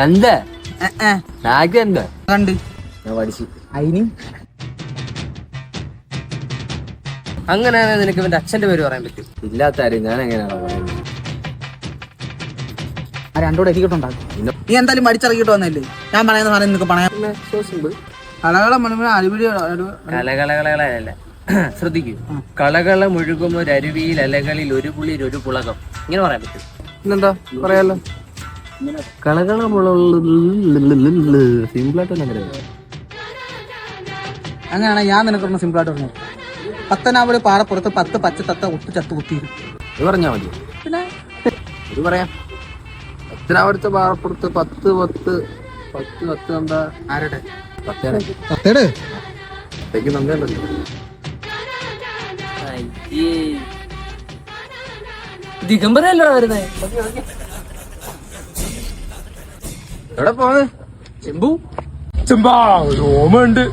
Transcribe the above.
എന്താ നാക്ക് എന്താ കണ്ട് ഞാൻ പഠിച്ചു. അതിന് അങ്ങനെയാണ് നിനക്ക് ഇവന്റെ അച്ഛന്റെ പേര് പറയാൻ പറ്റും. ഇല്ലാത്ത ആരും ഞാൻ എങ്ങനെയാണോ പറയുന്നത്? ആ രണ്ടോടെ എരിക്കട്ടുണ്ടാകും. നീ എന്തായാലും പഠിച്ചിറങ്ങിയിട്ട് വന്നല്ലേ, ഞാൻ പറയുന്ന സാധനം നിനക്ക് പറയാം. കളകളെ മുഴുവൻ അടിപിടി കലകളല്ല ശ്രദ്ധിക്കൂ. കളകള മുഴുകും ഒരു അരുവിയിൽ അലകളിൽ ഒരു പുളിയിൽ ഒരു പുളകം. ഇങ്ങനെ പറയാൻ പറ്റും. പിന്നെന്താ പറയാലോ. കളകള സിമ്പിളായിട്ട് അങ്ങനെയാണ് ഞാൻ നിനക്ക് സിമ്പിൾ ആയിട്ട് പറഞ്ഞു. പത്തനാപുരം പാറപ്പുറത്ത് 10 പച്ച തത്ത ഒട്ട് ചത്ത് കുത്തിയിരുന്നു. ഇത് പറഞ്ഞാ മതി. പിന്നെ ഇത് പറയാം. പത്തനാപുരത്തെ പാറപ്പുറത്ത് 10 എന്താ ആരുടെ പത്തേടെ തത്തേട് പത്തേക്ക് നന്ദിയുണ്ടല്ലോ. ദിഗംബരല്ലോ വരുന്നേ. എവിടെ പോണ് ചെമ്പു? ചെമ്പാ രോമുണ്ട്.